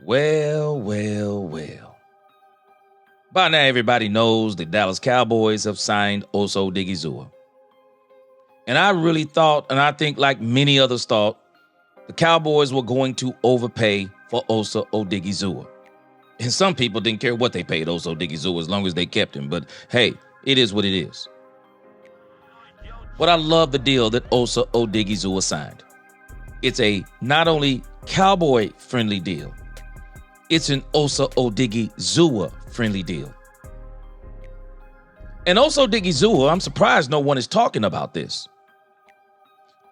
Well, well, well. By now, everybody knows the Dallas Cowboys have signed Osa Odighizuwa. And I really thought, and I think like many others thought, the Cowboys were going to overpay for Osa Odighizuwa. And some people didn't care what they paid Osa Odighizuwa as long as they kept him. But hey, it is what it is. But I love the deal that Osa Odighizuwa signed. It's a not only Cowboy-friendly deal, it's an Osa Odighizuwa-friendly deal. And Osa Odighizuwa, I'm surprised no one is talking about this.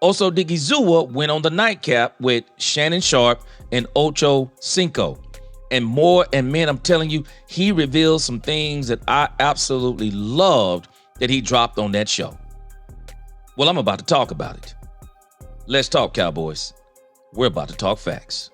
Osa Odighizuwa went on the Nightcap with Shannon Sharpe and Ocho Cinco. And more, and man, I'm telling you, he revealed some things that I absolutely loved that he dropped on that show. Well, I'm about to talk about it. Let's talk, Cowboys. We're about to talk facts.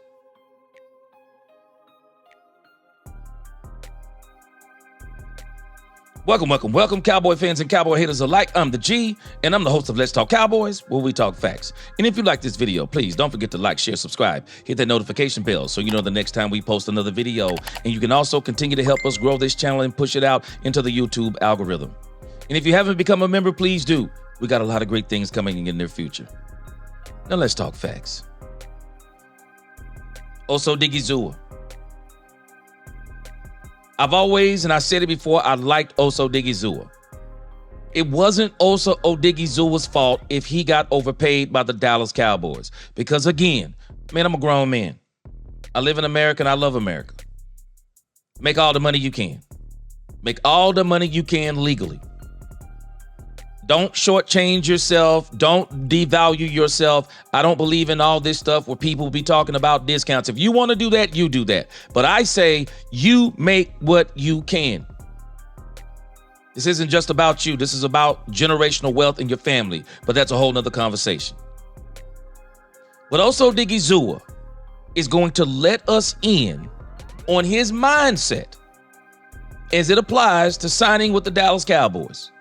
Welcome, Cowboy fans and Cowboy haters alike. I'm the G, and I'm the host of Let's Talk Cowboys, where we talk facts. And if you like this video, please don't forget to like, share, subscribe, hit that notification bell so you know the next time we post another video. And you can also continue to help us grow this channel and push it out into the YouTube algorithm. And if you haven't become a member, please do. We got a lot of great things coming in the near future. Now let's talk facts. Osa Odighizuwa. I've always, and I said it before, I liked Osa Odighizuwa. It wasn't Osa Odighizuwa's fault if he got overpaid by the Dallas Cowboys. Because again, man, I'm a grown man. I live in America and I love America. Make all the money you can. Make all the money you can legally. Don't shortchange yourself. Don't devalue yourself. I don't believe in all this stuff where people be talking about discounts. If you want to do that, you do that. But I say you make what you can. This isn't just about you. This is about generational wealth in your family. But that's a whole nother conversation. But Osa Odighizuwa is going to let us in on his mindset as it applies to signing with the Dallas Cowboys.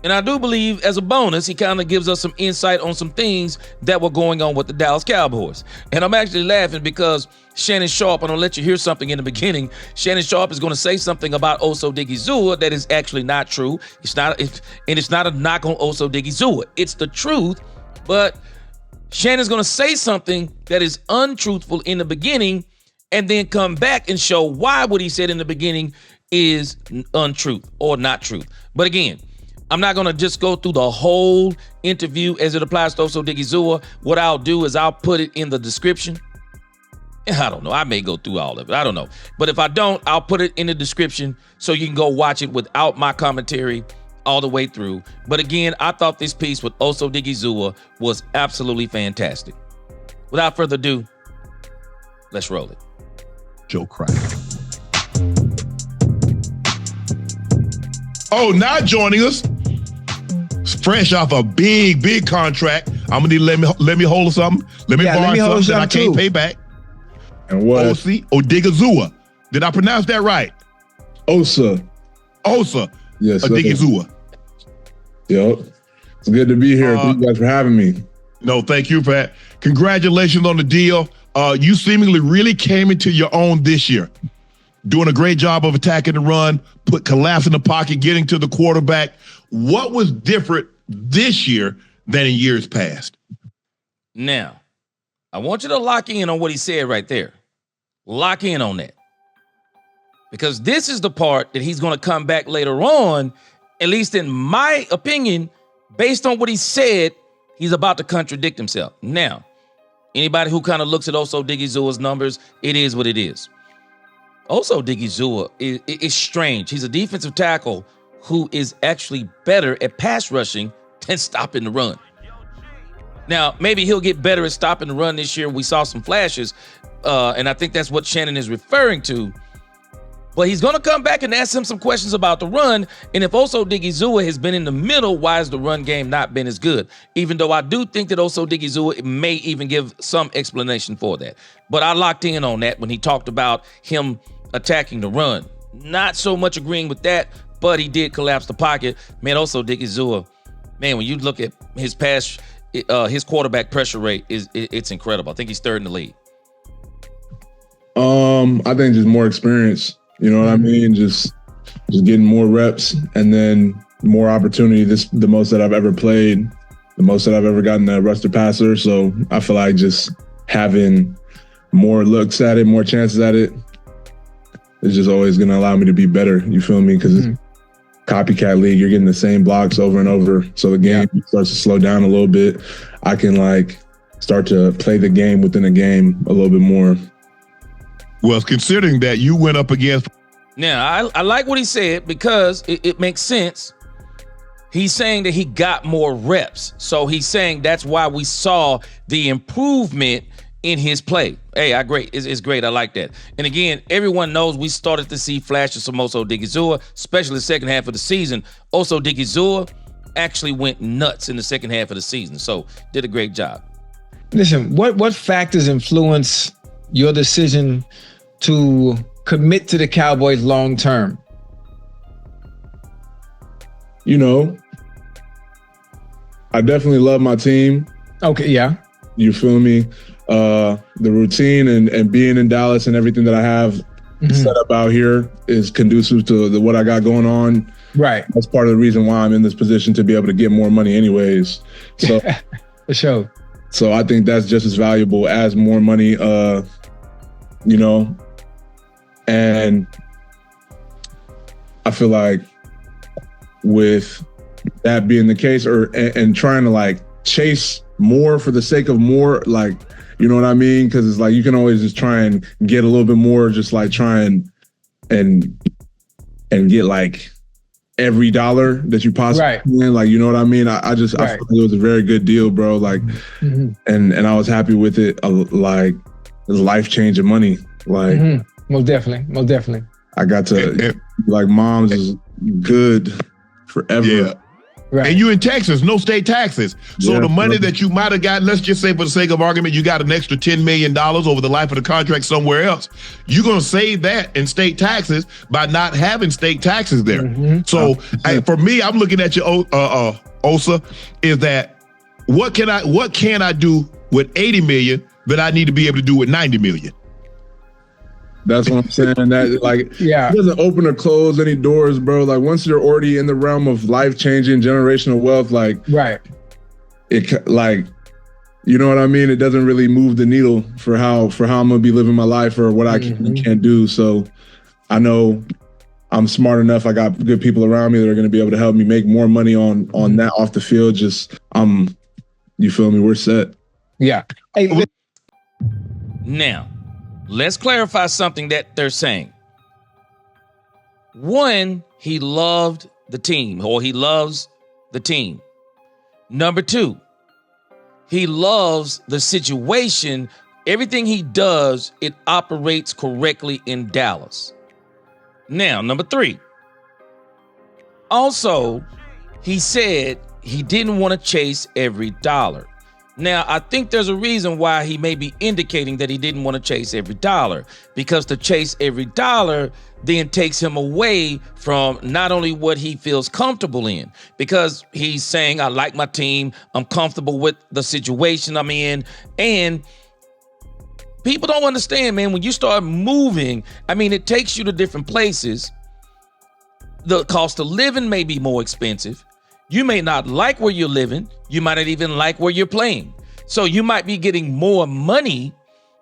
And I do believe, as a bonus, he kind of gives us some insight on some things that were going on with the Dallas Cowboys. And I'm actually laughing because Shannon Sharpe, I'm going to let you hear something in the beginning. Shannon Sharpe is going to say something about Osa Odighizuwa that is actually not true. It's not a knock on Osa Odighizuwa. It's the truth. But Shannon's going to say something that is untruthful in the beginning and then come back and show why what he said in the beginning is untruth or not truth. But again, I'm not going to just go through the whole interview as it applies to Osa Odighizuwa. What I'll do is I'll put it in the description. I don't know. I may go through all of it. I don't know. But if I don't, I'll put it in the description so you can go watch it without my commentary all the way through. But again, I thought this piece with Osa Odighizuwa was absolutely fantastic. Without further ado, let's roll it. Joe Crack. Oh, now joining us, fresh off a big contract. I'm gonna need to let me hold something. Let me borrow something that I can't pay back. And what? Osa Odighizuwa. Did I pronounce that right? Osa. Yes. Odighizuwa. Yep. It's good to be here. Thank you guys for having me. No, thank you for that. Congratulations on the deal. You seemingly really came into your own this year. Doing a great job of attacking the run, collapsing the pocket, getting to the quarterback. What was different this year than in years past? Now, I want you to lock in on what he said right there. Lock in on that. Because this is the part that he's going to come back later on, at least in my opinion, based on what he said, he's about to contradict himself. Now, anybody who kind of looks at Osa Odighizuwa's numbers, it is what it is. Osa Odighizuwa is strange. He's a defensive tackle who is actually better at pass rushing than stopping the run. Now, maybe he'll get better at stopping the run this year. We saw some flashes, and I think that's what Shannon is referring to. But he's going to come back and ask him some questions about the run. And if Osa Odighizuwa has been in the middle, why has the run game not been as good? Even though I do think that Osa Odighizuwa may even give some explanation for that. But I locked in on that when he talked about him attacking the run. Not so much agreeing with that, but he did collapse the pocket. Man, Osa Odighizuwa, man, when you look at his his quarterback pressure rate, it's incredible. I think he's third in the league. I think just more experience. You know what I mean? Just getting more reps and then more opportunity. The most that I've ever played, the most that I've ever gotten a rusted passer. So I feel like just having more looks at it, more chances at it, is just always going to allow me to be better. You feel me? Because it's copycat league. You're getting the same blocks over and over. So the game starts to slow down a little bit. I can start to play the game within a game a little bit more. Well, considering that you went up against. Now, I like what he said because it makes sense. He's saying that he got more reps. So he's saying that's why we saw the improvement in his play. Hey, I agree. It's great. I like that. And again, everyone knows we started to see flashes from Osa Odighizuwa, especially the second half of the season. Osa Odighizuwa actually went nuts in the second half of the season. So did a great job. Listen, what factors influence your decision to commit to the Cowboys long term? You know, I definitely love my team. Okay, yeah. You feel me? The routine and being in Dallas and everything that I have set up out here is conducive to what I got going on. Right. That's part of the reason why I'm in this position to be able to get more money anyways. So for sure. So I think that's just as valuable as more money, you know, and I feel like with that being the case and trying to chase more for the sake of more, you know what I mean? Because it's you can always just try and get a little bit more, just try and get every dollar that you possibly can. You know what I mean? I feel like it was a very good deal, bro. And I was happy with it. It's life-changing money. Most definitely. I got to mom's is good forever. Yeah. Right. And you in Texas, no state taxes. So the money that you might have gotten, let's just say for the sake of argument, you got an extra $10 million over the life of the contract somewhere else. You're going to save that in state taxes by not having state taxes there. So for me, I'm looking at you, Osa, is that what can I do with 80 million that I need to be able to do with 90 million? That's what I'm saying. That it doesn't open or close any doors, bro. Once you're already in the realm of life-changing generational wealth, it you know what I mean? It doesn't really move the needle for how I'm gonna be living my life or what I can and can't do. So I know I'm smart enough. I got good people around me that are gonna be able to help me make more money on that off the field. You feel me? We're set. Yeah. Hey, now, let's clarify something that they're saying. One, he loved the team, or he loves the team. Number two, he loves the situation. Everything he does, it operates correctly in Dallas. Now, number three, also, he said he didn't want to chase every dollar. Now, I think there's a reason why he may be indicating that he didn't want to chase every dollar, because to chase every dollar then takes him away from not only what he feels comfortable in, because he's saying, I like my team, I'm comfortable with the situation I'm in, and people don't understand, man, when you start moving, it takes you to different places. The cost of living may be more expensive. You may not like where you're living. You might not even like where you're playing. So you might be getting more money,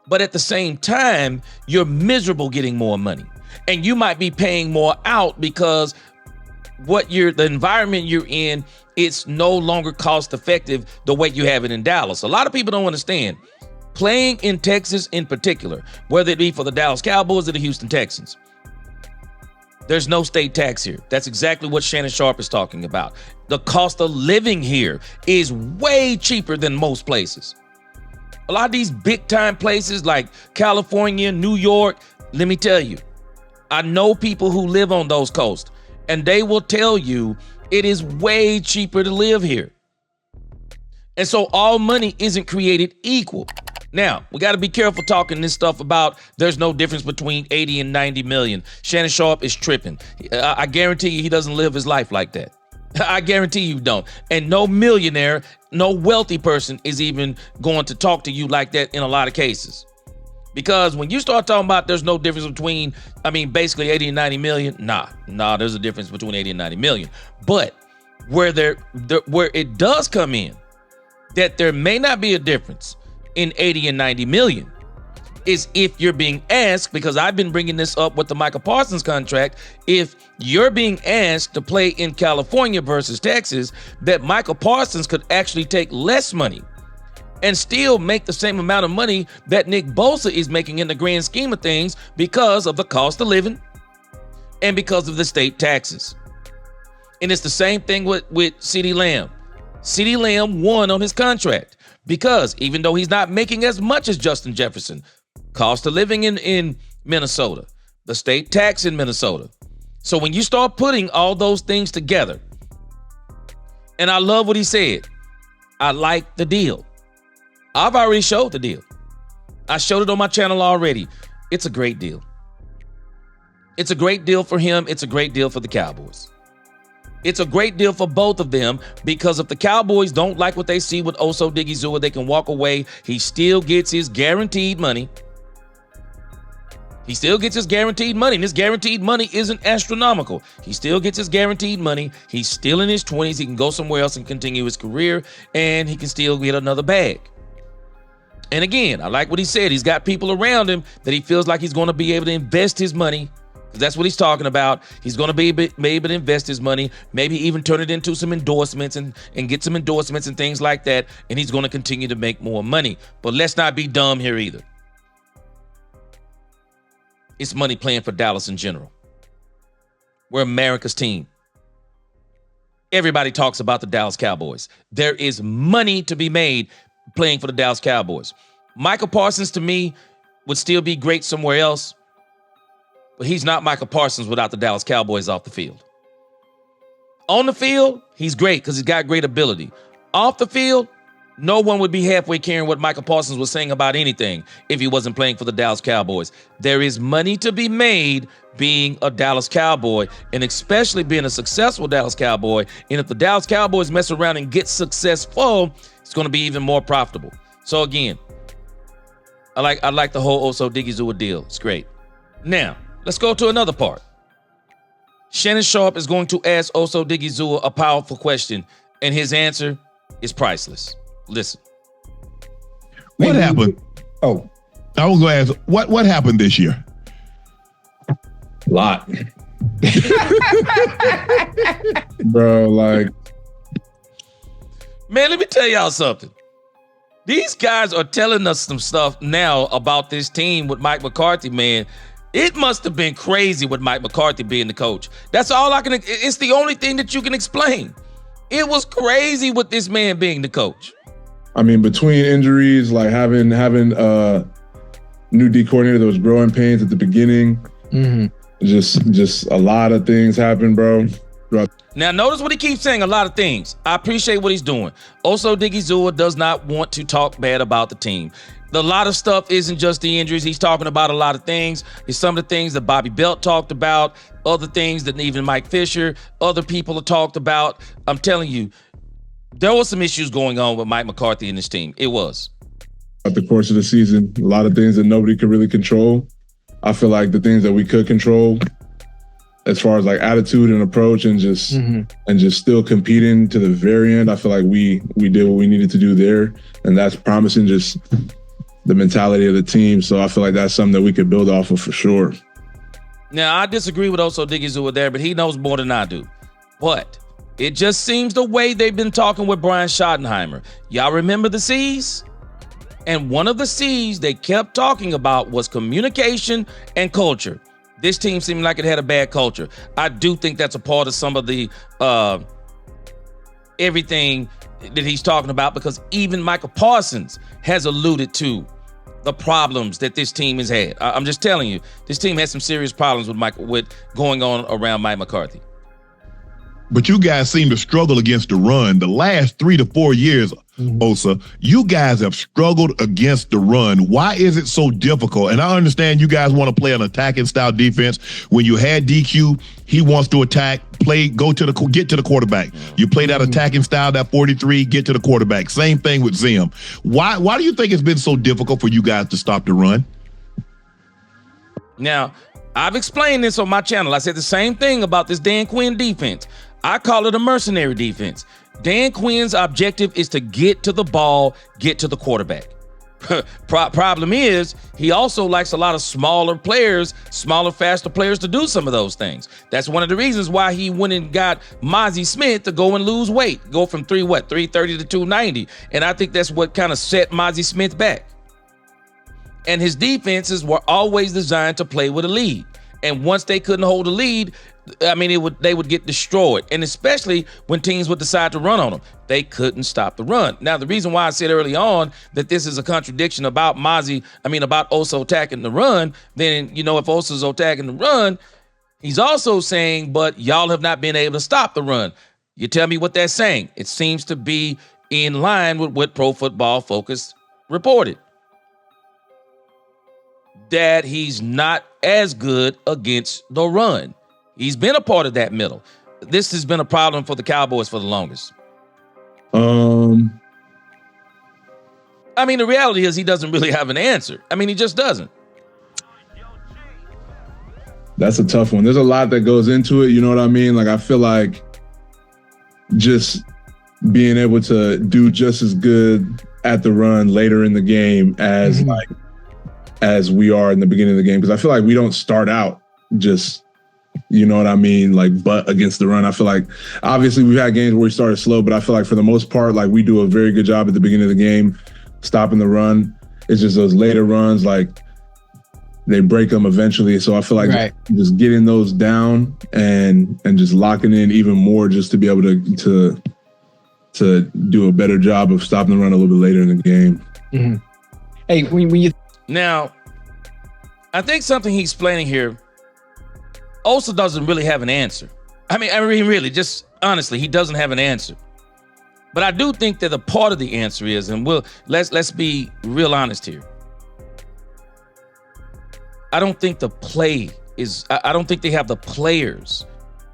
but at the same time, you're miserable getting more money. And you might be paying more out because the environment you're in, it's no longer cost effective the way you have it in Dallas. A lot of people don't understand. Playing in Texas in particular, whether it be for the Dallas Cowboys or the Houston Texans, there's no state tax here. That's exactly what Shannon Sharpe is talking about. The cost of living here is way cheaper than most places. A lot of these big time places like California, New York, let me tell you, I know people who live on those coasts, and they will tell you it is way cheaper to live here. And so all money isn't created equal. Now, we got to be careful talking this stuff about there's no difference between 80 and 90 million. Shannon Sharpe is tripping. I guarantee you he doesn't live his life like that. I guarantee you don't. And no millionaire, no wealthy person is even going to talk to you like that in a lot of cases. Because when you start talking about there's no difference between, basically 80 and 90 million, nah, there's a difference between 80 and 90 million. But where where it does come in, that there may not be a difference in 80 and 90 million, is if you're being asked, because I've been bringing this up with the Michael Parsons contract, if you're being asked to play in California versus Texas, that Michael Parsons could actually take less money and still make the same amount of money that Nick Bosa is making in the grand scheme of things because of the cost of living and because of the state taxes. And it's the same thing with CeeDee Lamb. CeeDee Lamb won on his contract because even though he's not making as much as Justin Jefferson, cost of living in Minnesota, the state tax in Minnesota. So when you start putting all those things together, and I love what he said, I like the deal. I've already showed the deal. I showed it on my channel already. It's a great deal. It's a great deal for him. It's a great deal for the Cowboys. It's a great deal for both of them because if the Cowboys don't like what they see with Osa Odighizuwa, they can walk away. He still gets his guaranteed money. He still gets his guaranteed money, and his guaranteed money isn't astronomical. He still gets his guaranteed money. He's still in his 20s. He can go somewhere else and continue his career, and he can still get another bag. And again, I like what he said. He's got people around him that he feels like he's going to be able to invest his money. That's what he's talking about. He's going to be able to invest his money, maybe even turn it into some endorsements and get some endorsements and things like that. And he's going to continue to make more money. But let's not be dumb here either. It's money playing for Dallas in general. We're America's team. Everybody talks about the Dallas Cowboys. There is money to be made playing for the Dallas Cowboys. Michael Parsons, to me, would still be great somewhere else, but he's not Michael Parsons without the Dallas Cowboys off the field. On the field, he's great because he's got great ability. Off the field, no one would be halfway caring what Michael Parsons was saying about anything if he wasn't playing for the Dallas Cowboys. There is money to be made being a Dallas Cowboy, and especially being a successful Dallas Cowboy. And if the Dallas Cowboys mess around and get successful, it's going to be even more profitable. So again, I like the whole Osa Odighizuwa deal. It's great. Now, let's go to another part. Shannon Sharpe is going to ask Osa Odighizuwa a powerful question, and his answer is priceless. Listen. What happened? Oh, I was going to ask, what happened this year? A lot. Bro, like. Man, let me tell y'all something. These guys are telling us some stuff now about this team with Mike McCarthy, man. It must have been crazy with Mike McCarthy being the coach. That's all it's the only thing that you can explain. It was crazy with this man being the coach. I mean, between injuries, like having a new D coordinator that was growing pains at the beginning, just a lot of things happened, bro. Now, notice what he keeps saying, a lot of things. I appreciate what he's doing. Osa Odighizuwa does not want to talk bad about the team. A lot of stuff isn't just the injuries. He's talking about a lot of things. It's some of the things that Bobby Belt talked about, other things that even Mike Fisher, other people have talked about. I'm telling you, there was some issues going on with Mike McCarthy and his team. It was. Throughout the course of the season, a lot of things that nobody could really control. I feel like the things that we could control, as far as like attitude and approach and just still competing to the very end, I feel like we did what we needed to do there. And that's promising just the mentality of the team. So I feel like that's something that we could build off of for sure. Now, I disagree with Osa Odighizuwa there, but he knows more than I do. But it just seems the way they've been talking with Brian Schottenheimer. Y'all remember the C's? And one of the C's they kept talking about was communication and culture. This team seemed like it had a bad culture. I do think that's a part of some of the everything that he's talking about, because even Michael Parsons has alluded to the problems that this team has had. I'm just telling you, this team has some serious problems with going on around Mike McCarthy. But you guys seem to struggle against the run. The last 3 to 4 years, Osa, you guys have struggled against the run. Why is it so difficult? And I understand you guys want to play an attacking style defense. When you had DQ, he wants to attack, get to the quarterback. You play that attacking style, that 43, get to the quarterback. Same thing with Zim. Why do you think it's been so difficult for you guys to stop the run? Now, I've explained this on my channel. I said the same thing about this Dan Quinn defense. I call it a mercenary defense. Dan Quinn's objective is to get to the ball, get to the quarterback. Problem is, he also likes a lot of smaller players, smaller, faster players to do some of those things. That's one of the reasons why he went and got Mozzie Smith to go and lose weight, go from 330 to 290. And I think that's what kind of set Mozzie Smith back. And his defenses were always designed to play with a lead. And once they couldn't hold a lead, I mean, they would get destroyed. And especially when teams would decide to run on them, they couldn't stop the run. Now, the reason why I said early on that this is a contradiction about about Osa attacking the run, then, if Osa's attacking the run, he's also saying, but y'all have not been able to stop the run. You tell me what that's saying. It seems to be in line with what Pro Football Focus reported. That he's not as good against the run. He's been a part of that middle. This has been a problem for the Cowboys for the longest. The reality is he doesn't really have an answer. He just doesn't. That's a tough one. There's a lot that goes into it. You know what I mean? Like, I feel like just being able to do just as good at the run later in the game as as we are in the beginning of the game. Because I feel like we don't start out just, butt against the run. I feel like obviously we've had games where we started slow, but I feel like for the most part, like, we do a very good job at the beginning of the game stopping the run. It's just those later runs, like, they break them eventually. So I feel like just getting those down and just locking in even more just to be able to do a better job of stopping the run a little bit later in the game. Mm-hmm. Hey, when you now, I think something he's explaining here, Osa doesn't really have an answer. Really, just honestly, he doesn't have an answer. But I do think that a part of the answer is, and let's be real honest here. I don't think the play is, I don't think they have the players.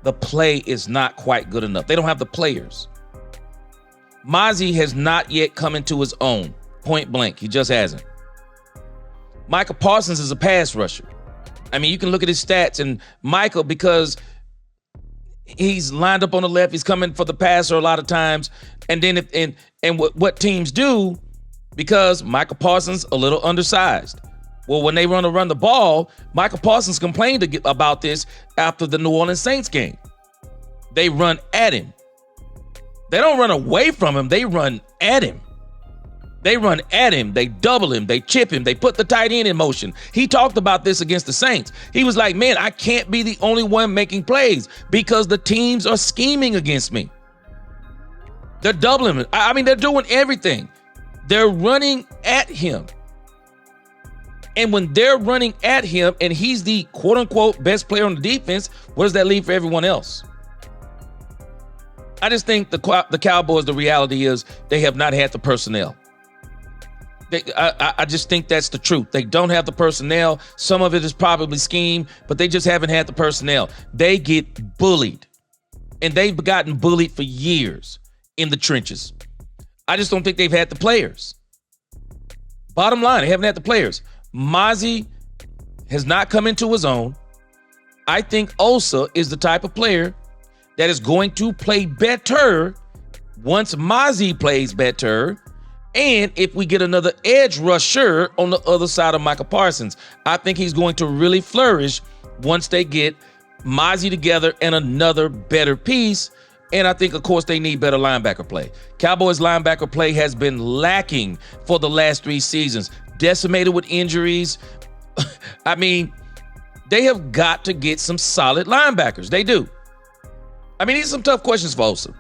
The play is not quite good enough. They don't have the players. Mozzie has not yet come into his own, point blank. He just hasn't. Micah Parsons is a pass rusher. You can look at his stats, and Micah, because he's lined up on the left, he's coming for the passer a lot of times. And then what teams do, because Micah Parsons a little undersized. Well, when they run the ball, Micah Parsons complained about this after the New Orleans Saints game. They run at him. They don't run away from him. They run at him. They run at him. They double him. They chip him. They put the tight end in motion. He talked about this against the Saints. He was like, man, I can't be the only one making plays because the teams are scheming against me. They're doubling him. They're doing everything. They're running at him. And when they're running at him and he's the quote unquote best player on the defense, what does that leave for everyone else? I just think the Cowboys, the reality is they have not had the personnel. I just think that's the truth. They don't have the personnel. Some of it is probably scheme, but they just haven't had the personnel. They get bullied, and they've gotten bullied for years in the trenches. I just don't think they've had the players. Bottom line, they haven't had the players. Mozzie has not come into his own. I think Osa is the type of player that is going to play better once Mozzie plays better. And if we get another edge rusher on the other side of Micah Parsons, I think he's going to really flourish once they get Mozzie together and another better piece. And I think, of course, they need better linebacker play. Cowboys linebacker play has been lacking for the last 3 seasons, decimated with injuries. They have got to get some solid linebackers. They do. These are some tough questions for Osa.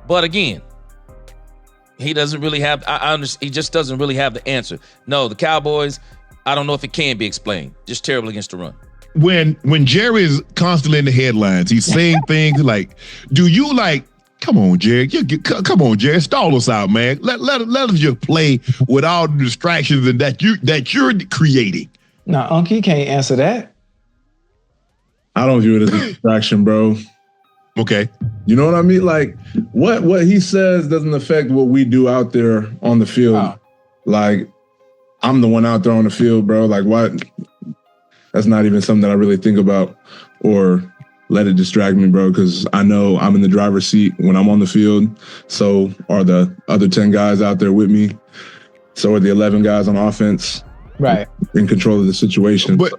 But again, he doesn't really have, he just doesn't really have the answer. No, the Cowboys, I don't know if it can be explained. Just terrible against the run. When Jerry is constantly in the headlines, he's saying things like, do you come on, Jerry, come on, Jerry, stall us out, man. Let us just play with all the distractions and that you're creating. No, Uncle, you can't answer that. I don't view it as a distraction, bro. Okay. You know what I mean? Like, what he says doesn't affect what we do out there on the field. Oh. Like, I'm the one out there on the field, bro. Like, what? that's not even something that I really think about or let it distract me, bro, because I know I'm in the driver's seat when I'm on the field. So are the other 10 guys out there with me. So are the 11 guys on offense. Right. In control of the situation. But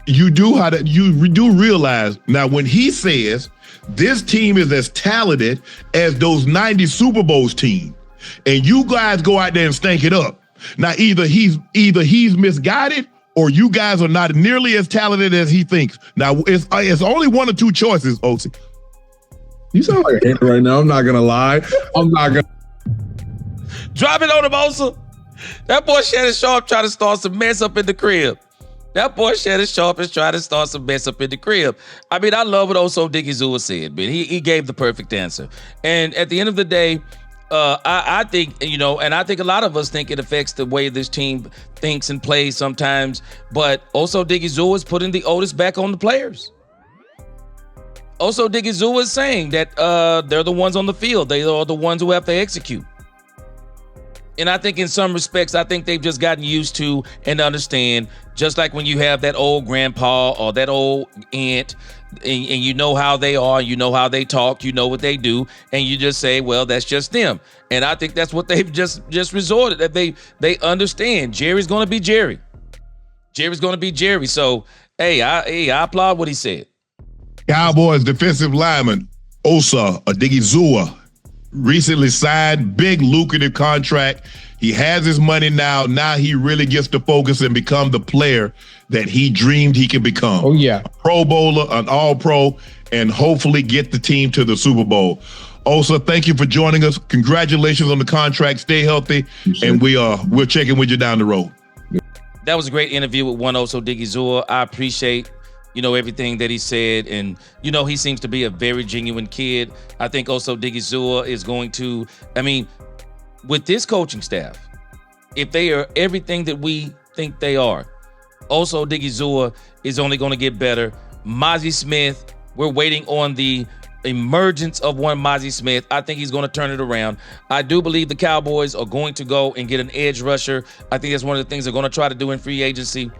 you do realize now when he says this team is as talented as those 90 Super Bowls team, and you guys go out there and stank it up. Now either he's misguided or you guys are not nearly as talented as he thinks. Now it's only one or two choices, Osi. You sound like a hater right now. I'm not gonna lie. Drop it on him, Osa. That boy Shannon Sharpe trying to start some mess up in the crib. That boy Shannon Sharpe is trying to start some mess up in the crib. I mean, I love what Osa Odighizuwa said, man. He gave the perfect answer. And at the end of the day, I think, and I think a lot of us think it affects the way this team thinks and plays sometimes. But Osa Odighizuwa is putting the onus back on the players. Osa Odighizuwa is saying that they're the ones on the field. They are the ones who have to execute. And I think in some respects, I think they've just gotten used to and understand, just like when you have that old grandpa or that old aunt, and you know how they are, you know how they talk, you know what they do, and you just say, well, that's just them. And I think that's what they've just resorted, that they understand. Jerry's going to be Jerry. Jerry's going to be Jerry. So, hey, I applaud what he said. Cowboys defensive lineman Osa Odighizuwa recently signed, big lucrative contract. He has his money now. Now he really gets to focus and become the player that he dreamed he could become. Oh, yeah. A Pro Bowler, an All-Pro, and hopefully get the team to the Super Bowl. Osa, thank you for joining us. Congratulations on the contract. Stay healthy, and we're checking with you down the road. That was a great interview with one Osa Odighizuwa. I appreciate everything that he said. And, he seems to be a very genuine kid. I think Osa Odighizuwa is going to, with this coaching staff, if they are everything that we think they are, Osa Odighizuwa is only going to get better. Mazi Smith, we're waiting on the emergence of one Mazi Smith. I think he's going to turn it around. I do believe the Cowboys are going to go and get an edge rusher. I think that's one of the things they're going to try to do in free agency.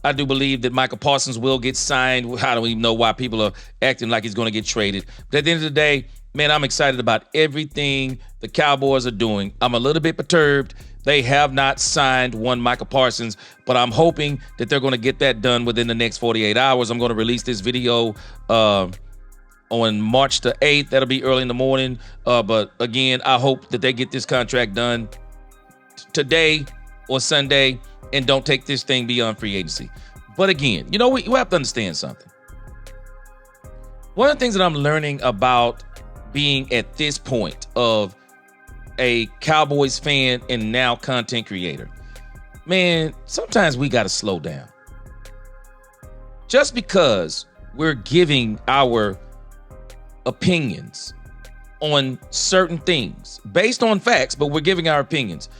I do believe that Michael Parsons will get signed. I don't even know why people are acting like he's going to get traded. But at the end of the day, man, I'm excited about everything the Cowboys are doing. I'm a little bit perturbed. They have not signed one Michael Parsons, but I'm hoping that they're going to get that done within the next 48 hours. I'm going to release this video on March the 8th. That'll be early in the morning. But again, I hope that they get this contract done today or Sunday and don't take this thing beyond free agency. But again, we have to understand something. One of the things that I'm learning about being at this point of a Cowboys fan and now content creator, man, sometimes we got to slow down. Just because we're giving our opinions on certain things based on facts, but we're giving our opinions,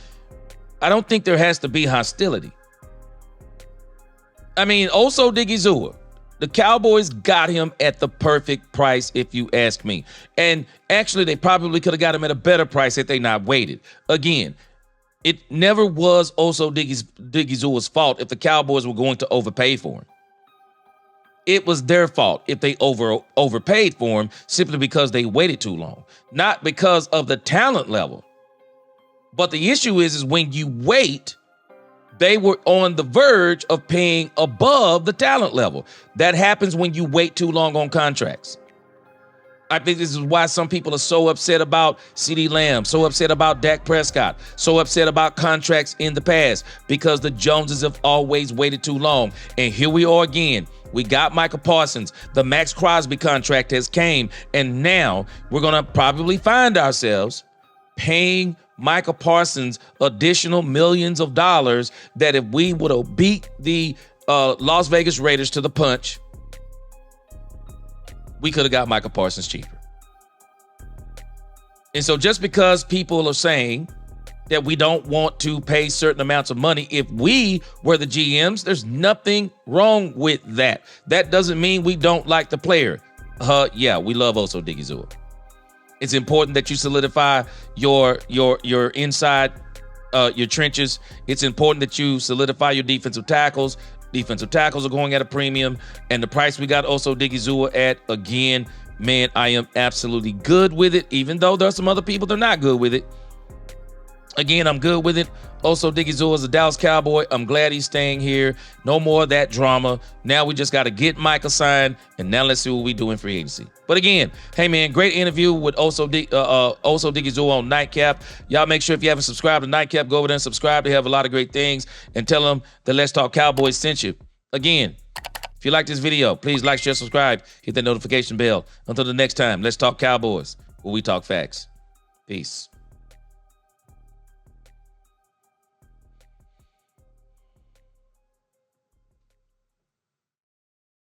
I don't think there has to be hostility. Osa Odighizuwa, the Cowboys got him at the perfect price, if you ask me. And actually, they probably could have got him at a better price had they not waited. Again, it never was Osa Odighizuwa's fault if the Cowboys were going to overpay for him. It was their fault if they overpaid for him simply because they waited too long, not because of the talent level. But the issue is when you wait, they were on the verge of paying above the talent level. That happens when you wait too long on contracts. I think this is why some people are so upset about CeeDee Lamb, so upset about Dak Prescott, so upset about contracts in the past, because the Joneses have always waited too long. And here we are again. We got Michael Parsons. The Max Crosby contract has came. And now we're going to probably find ourselves paying Michael Parsons additional millions of dollars that if we would have beat the Las Vegas Raiders to the punch, we could have got Michael Parsons cheaper. And so just because people are saying that we don't want to pay certain amounts of money, if we were the GMs, there's nothing wrong with that. That doesn't mean we don't like the player. Yeah, we love Osa Odighizuwa. It's important that you solidify your inside your trenches. It's important that you solidify your defensive tackles. Defensive tackles are going at a premium. And the price we got Osa Odighizuwa at, again, man, I am absolutely good with it, even though there are some other people that are not good with it. Again, I'm good with it. Osa Odighizuwa is a Dallas Cowboy. I'm glad he's staying here. No more of that drama. Now we just got to get Micah signed, and now let's see what we do in free agency. But again, hey, man, great interview with Osa Odighizuwa on Nightcap. Y'all make sure if you haven't subscribed to Nightcap, go over there and subscribe. They have a lot of great things. And tell them that Let's Talk Cowboys sent you. Again, if you like this video, please like, share, subscribe. Hit that notification bell. Until the next time, Let's Talk Cowboys, where we talk facts. Peace.